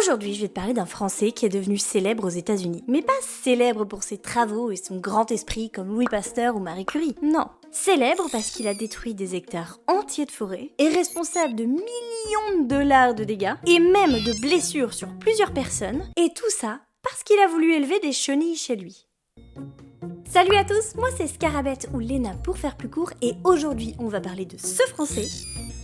Aujourd'hui, je vais te parler d'un Français qui est devenu célèbre aux États-Unis. Mais pas célèbre pour ses travaux et son grand esprit comme Louis Pasteur ou Marie Curie. Non. Célèbre parce qu'il a détruit des hectares entiers de forêt, est responsable de millions de dollars de dégâts et même de blessures sur plusieurs personnes. Et tout ça parce qu'il a voulu élever des chenilles chez lui. Salut à tous, moi c'est Scarabette ou Léna pour faire plus court et aujourd'hui on va parler de ce Français,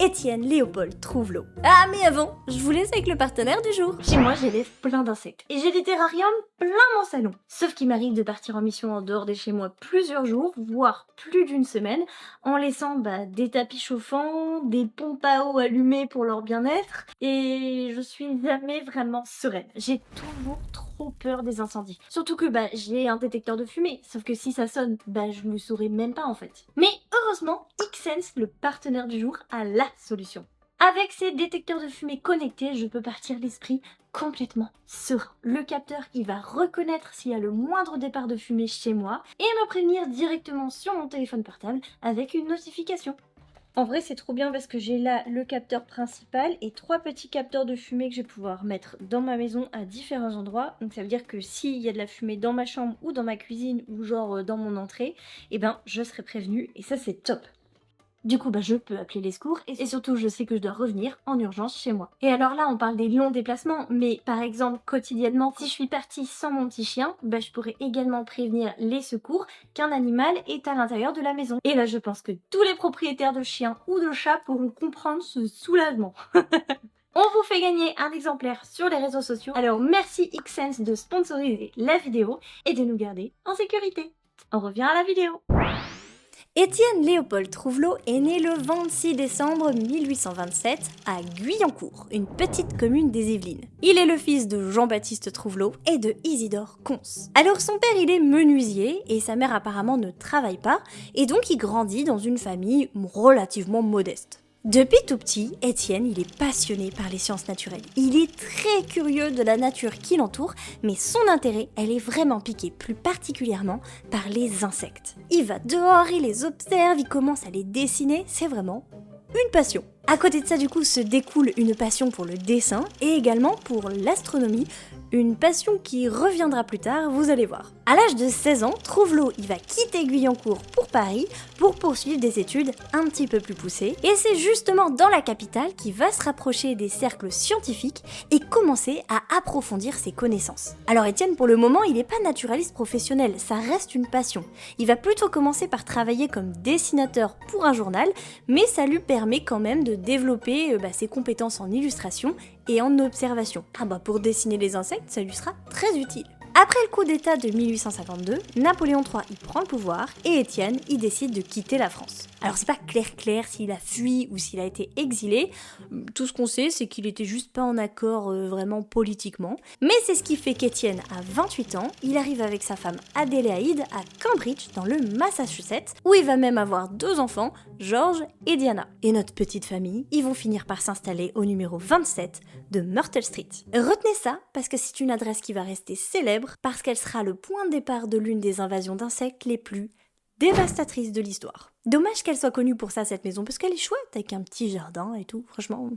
Étienne Léopold Trouvelot. Ah mais avant, je vous laisse avec le partenaire du jour. Chez moi j'élève plein d'insectes et j'ai des terrariums plein mon salon. Sauf qu'il m'arrive de partir en mission en dehors de chez moi plusieurs jours, voire plus d'une semaine, en laissant des tapis chauffants, des pompes à eau allumées pour leur bien-être et je suis jamais vraiment sereine. J'ai toujours trop peur des incendies. Surtout que j'ai un détecteur de fumée, sauf que si ça sonne, je le saurais même pas en fait. Mais heureusement, Xsense, le partenaire du jour, a la solution. Avec ces détecteurs de fumée connectés, je peux partir l'esprit complètement serein. Le capteur, il va reconnaître s'il y a le moindre départ de fumée chez moi et me prévenir directement sur mon téléphone portable avec une notification. En vrai, c'est trop bien parce que j'ai là le capteur principal et 3 petits capteurs de fumée que je vais pouvoir mettre dans ma maison à différents endroits. Donc ça veut dire que s'il y a de la fumée dans ma chambre ou dans ma cuisine ou genre dans mon entrée, je serai prévenue et ça c'est top. Du coup, je peux appeler les secours et surtout, je sais que je dois revenir en urgence chez moi. Et alors là, on parle des longs déplacements, mais par exemple, quotidiennement, si je suis partie sans mon petit chien, je pourrais également prévenir les secours qu'un animal est à l'intérieur de la maison. Et là, je pense que tous les propriétaires de chiens ou de chats pourront comprendre ce soulagement. On vous fait gagner un exemplaire sur les réseaux sociaux. Alors merci Xsense de sponsoriser la vidéo et de nous garder en sécurité. On revient à la vidéo. Étienne Léopold Trouvelot est né le 26 décembre 1827 à Guyancourt, une petite commune des Yvelines. Il est le fils de Jean-Baptiste Trouvelot et de Isidore Cons. Alors son père il est menuisier et sa mère apparemment ne travaille pas et donc il grandit dans une famille relativement modeste. Depuis tout petit, Étienne, il est passionné par les sciences naturelles. Il est très curieux de la nature qui l'entoure, mais son intérêt, elle est vraiment piquée plus particulièrement par les insectes. Il va dehors, il les observe, il commence à les dessiner, c'est vraiment une passion. À côté de ça, du coup, se découle une passion pour le dessin et également pour l'astronomie, une passion qui reviendra plus tard, vous allez voir. À l'âge de 16 ans, Trouvelot, il va quitter Guyancourt pour Paris pour poursuivre des études un petit peu plus poussées. Et c'est justement dans la capitale qu'il va se rapprocher des cercles scientifiques et commencer à approfondir ses connaissances. Alors Étienne, pour le moment, il n'est pas naturaliste professionnel, ça reste une passion. Il va plutôt commencer par travailler comme dessinateur pour un journal, mais ça lui permet quand même de développer ses compétences en illustration et en observation. Pour dessiner les insectes, ça lui sera très utile. Après le coup d'état de 1852, Napoléon III y prend le pouvoir et Étienne y décide de quitter la France. Alors c'est pas clair s'il a fui ou s'il a été exilé, tout ce qu'on sait c'est qu'il était juste pas en accord vraiment politiquement, mais c'est ce qui fait qu'Étienne a 28 ans, il arrive avec sa femme Adélaïde à Cambridge dans le Massachusetts, où il va même avoir 2 enfants, George et Diana. Et notre petite famille, ils vont finir par s'installer au numéro 27 de Myrtle Street. Retenez ça parce que c'est une adresse qui va rester célèbre parce qu'elle sera le point de départ de l'une des invasions d'insectes les plus dévastatrices de l'histoire. Dommage qu'elle soit connue pour ça cette maison parce qu'elle est chouette avec un petit jardin et tout, franchement,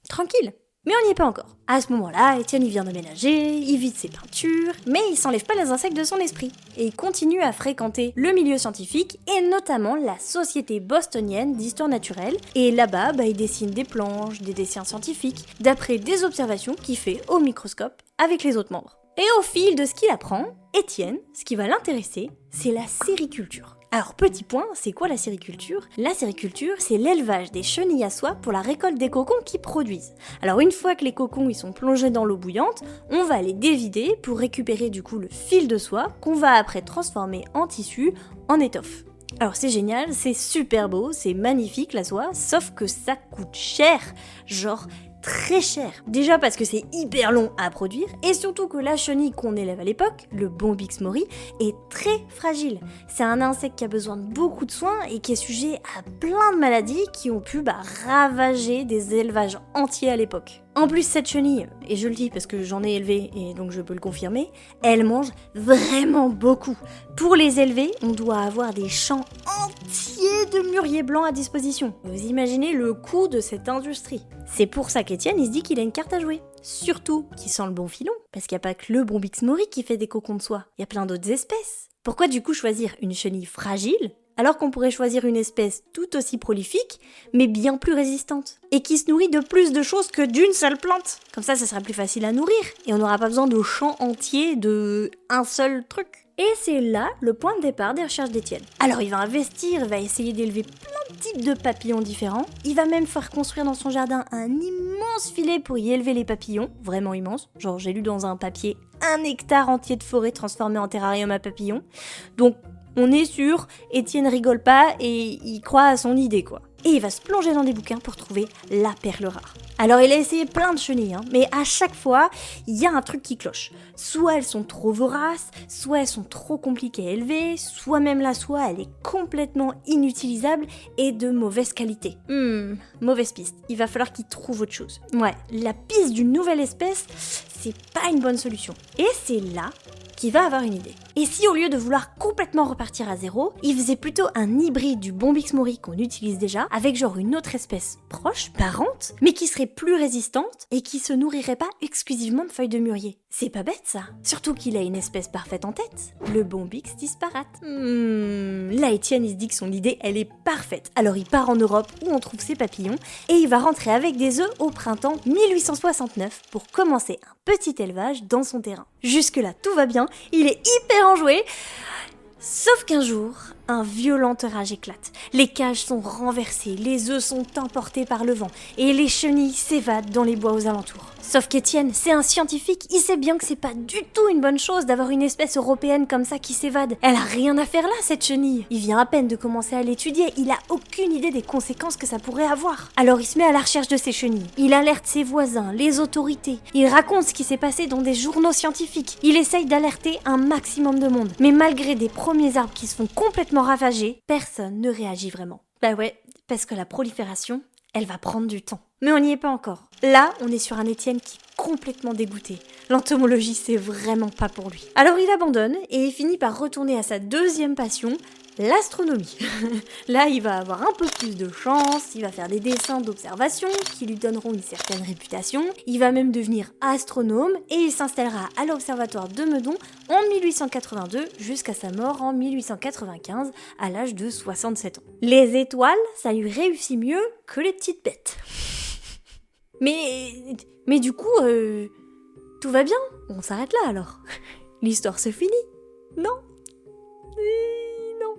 tranquille. Mais on n'y est pas encore. À ce moment-là, Étienne il vient d'aménager, il vide ses peintures, mais il s'enlève pas les insectes de son esprit. Et il continue à fréquenter le milieu scientifique et notamment la Société bostonienne d'histoire naturelle. Et là-bas, il dessine des planches, des dessins scientifiques, d'après des observations qu'il fait au microscope avec les autres membres. Et au fil de ce qu'il apprend, Étienne, ce qui va l'intéresser, c'est la sériculture. Alors petit point, c'est quoi la sériculture ? La sériculture, c'est l'élevage des chenilles à soie pour la récolte des cocons qu'ils produisent. Alors une fois que les cocons ils sont plongés dans l'eau bouillante, on va les dévider pour récupérer du coup le fil de soie qu'on va après transformer en tissu, en étoffe. Alors c'est génial, c'est super beau, c'est magnifique la soie, sauf que ça coûte cher, genre très cher. Déjà parce que c'est hyper long à produire et surtout que la chenille qu'on élève à l'époque, le Bombyx mori, est très fragile. C'est un insecte qui a besoin de beaucoup de soins et qui est sujet à plein de maladies qui ont pu ravager des élevages entiers à l'époque. En plus, cette chenille, et je le dis parce que j'en ai élevé et donc je peux le confirmer, elle mange vraiment beaucoup. Pour les élever, on doit avoir des champs entiers de mûriers blancs à disposition. Vous imaginez le coût de cette industrie. C'est pour ça qu'Étienne, il se dit qu'il a une carte à jouer. surtout qui sent le bon filon, parce qu'il n'y a pas que le Bombyx mori qui fait des cocons de soie, il y a plein d'autres espèces. Pourquoi du coup choisir une chenille fragile alors qu'on pourrait choisir une espèce tout aussi prolifique, mais bien plus résistante, et qui se nourrit de plus de choses que d'une seule plante. Comme ça sera plus facile à nourrir, et on n'aura pas besoin de champs entiers de un seul truc. Et c'est là le point de départ des recherches d'Étienne. Alors il va investir, il va essayer d'élever plein de types de papillons différents, il va même faire construire dans son jardin un immense filet pour y élever les papillons, vraiment immense, genre j'ai lu dans un papier 1 hectare entier de forêt transformé en terrarium à papillons, donc on est sûr, Étienne rigole pas et il croit à son idée quoi. Et il va se plonger dans des bouquins pour trouver la perle rare. Alors il a essayé plein de chenilles, mais à chaque fois, il y a un truc qui cloche. Soit elles sont trop voraces, soit elles sont trop compliquées à élever, soit même la soie, elle est complètement inutilisable et de mauvaise qualité. Mauvaise piste. Il va falloir qu'il trouve autre chose. Ouais, la piste d'une nouvelle espèce, c'est pas une bonne solution. Et c'est là qu'il va avoir une idée. Et si au lieu de vouloir complètement repartir à zéro, il faisait plutôt un hybride du Bombyx mori qu'on utilise déjà, avec genre une autre espèce proche, parente, mais qui serait plus résistante et qui se nourrirait pas exclusivement de feuilles de mûrier. C'est pas bête ça. Surtout qu'il a une espèce parfaite en tête, le Bombyx disparate. Là Étienne il se dit que son idée elle est parfaite. Alors il part en Europe où on trouve ses papillons et il va rentrer avec des œufs au printemps 1869 pour commencer un petit élevage dans son terrain. Jusque là tout va bien, il est hyper enjoué. Sauf qu'un jour, un violent orage éclate. Les cages sont renversées, les œufs sont emportés par le vent et les chenilles s'évadent dans les bois aux alentours. Sauf qu'Étienne, c'est un scientifique, il sait bien que c'est pas du tout une bonne chose d'avoir une espèce européenne comme ça qui s'évade. Elle a rien à faire là, cette chenille. Il vient à peine de commencer à l'étudier, il a aucune idée des conséquences que ça pourrait avoir. Alors il se met à la recherche de ces chenilles. Il alerte ses voisins, les autorités. Il raconte ce qui s'est passé dans des journaux scientifiques. Il essaye d'alerter un maximum de monde. Mais malgré des premiers arbres qui se font complètement ravagés, personne ne réagit vraiment. Bah ouais, parce que la prolifération, elle va prendre du temps. Mais on n'y est pas encore. Là, on est sur un Étienne qui est complètement dégoûté. L'entomologie, c'est vraiment pas pour lui. Alors il abandonne et finit par retourner à sa deuxième passion, l'astronomie. Là, il va avoir un peu plus de chance, il va faire des dessins d'observation qui lui donneront une certaine réputation. Il va même devenir astronome et il s'installera à l'observatoire de Meudon en 1882 jusqu'à sa mort en 1895 à l'âge de 67 ans. Les étoiles, ça lui réussit mieux que les petites bêtes. Mais du coup, tout va bien. On s'arrête là alors. L'histoire se finit. Non. Non.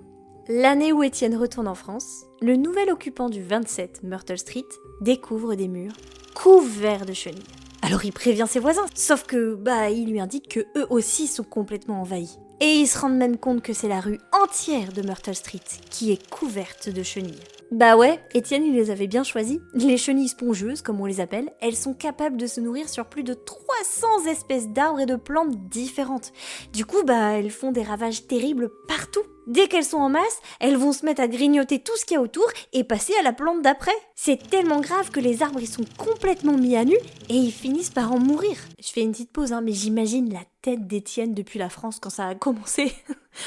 L'année où Étienne retourne en France, le nouvel occupant du 27 Myrtle Street découvre des murs couverts de chenilles. Alors il prévient ses voisins, sauf que il lui indique que eux aussi sont complètement envahis. Et ils se rendent même compte que c'est la rue entière de Myrtle Street qui est couverte de chenilles. Bah ouais, Étienne il les avait bien choisis. Les chenilles spongieuses, comme on les appelle, elles sont capables de se nourrir sur plus de 300 espèces d'arbres et de plantes différentes. Du coup, elles font des ravages terribles partout. Dès qu'elles sont en masse, elles vont se mettre à grignoter tout ce qu'il y a autour et passer à la plante d'après. C'est tellement grave que les arbres ils sont complètement mis à nu et ils finissent par en mourir. Je fais une petite pause, mais j'imagine la tête d'Étienne depuis la France quand ça a commencé.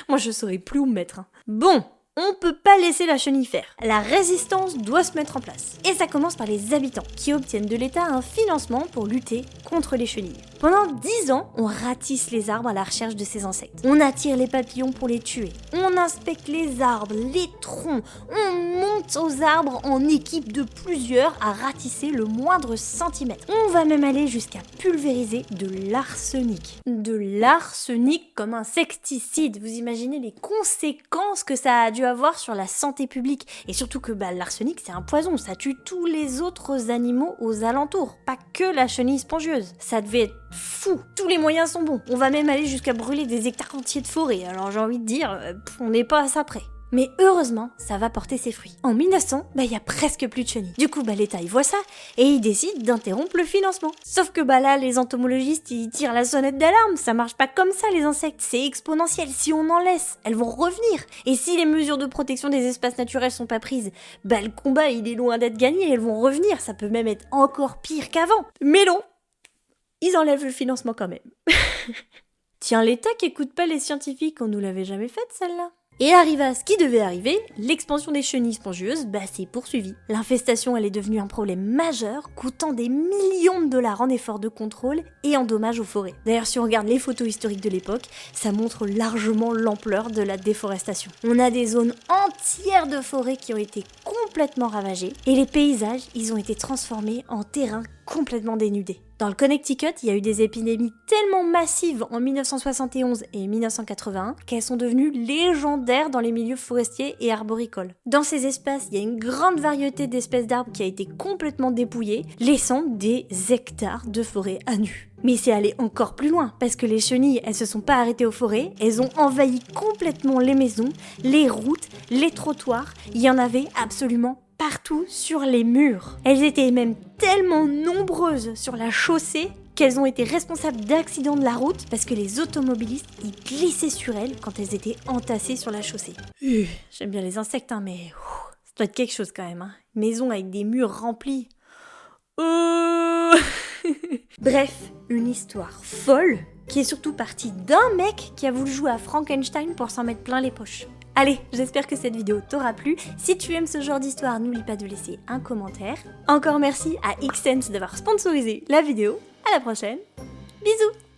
Moi je saurais plus où me mettre. Bon, on peut pas laisser la chenille faire. La résistance doit se mettre en place. Et ça commence par les habitants qui obtiennent de l'État un financement pour lutter contre les chenilles. Pendant 10 ans, on ratisse les arbres à la recherche de ces insectes. On attire les papillons pour les tuer. On inspecte les arbres, les troncs. On monte aux arbres en équipe de plusieurs à ratisser le moindre centimètre. On va même aller jusqu'à pulvériser de l'arsenic. De l'arsenic comme insecticide. Vous imaginez les conséquences que ça a dû avoir sur la santé publique. Et surtout que l'arsenic, c'est un poison. Ça tue tous les autres animaux aux alentours. Pas que la chenille spongieuse. Ça devait être fou. Tous les moyens sont bons. On va même aller jusqu'à brûler des hectares entiers de forêt. Alors j'ai envie de dire, on n'est pas à ça près. Mais heureusement, ça va porter ses fruits. En 1900, y a presque plus de chenilles. Du coup, l'État, il voit ça et il décide d'interrompre le financement. Sauf que là, les entomologistes, ils tirent la sonnette d'alarme. Ça marche pas comme ça, les insectes. C'est exponentiel. Si on en laisse, elles vont revenir. Et si les mesures de protection des espaces naturels sont pas prises, le combat, il est loin d'être gagné. Elles vont revenir. Ça peut même être encore pire qu'avant. Mais non, ils enlèvent le financement quand même. Tiens, l'État qui écoute pas les scientifiques, on nous l'avait jamais faite celle-là. Et arriva ce qui devait arriver, l'expansion des chenilles spongieuses s'est poursuivie. L'infestation elle est devenue un problème majeur, coûtant des millions de dollars en efforts de contrôle et en dommages aux forêts. D'ailleurs si on regarde les photos historiques de l'époque, ça montre largement l'ampleur de la déforestation. On a des zones entières de forêts qui ont été complètement ravagées et les paysages ils ont été transformés en terrains complètement dénudés. Dans le Connecticut, il y a eu des épidémies tellement massives en 1971 et 1981 qu'elles sont devenues légendaires dans les milieux forestiers et arboricoles. Dans ces espaces, il y a une grande variété d'espèces d'arbres qui a été complètement dépouillée, laissant des hectares de forêt à nu. Mais c'est allé encore plus loin, parce que les chenilles, elles se sont pas arrêtées aux forêts, elles ont envahi complètement les maisons, les routes, les trottoirs, il y en avait absolument partout sur les murs. Elles étaient même tellement nombreuses sur la chaussée qu'elles ont été responsables d'accidents de la route parce que les automobilistes y glissaient sur elles quand elles étaient entassées sur la chaussée. J'aime bien les insectes, mais ça doit être quelque chose quand même. Maison avec des murs remplis. Bref, une histoire folle qui est surtout partie d'un mec qui a voulu jouer à Frankenstein pour s'en mettre plein les poches. Allez, j'espère que cette vidéo t'aura plu. Si tu aimes ce genre d'histoire, n'oublie pas de laisser un commentaire. Encore merci à Xsense d'avoir sponsorisé la vidéo. À la prochaine. Bisous.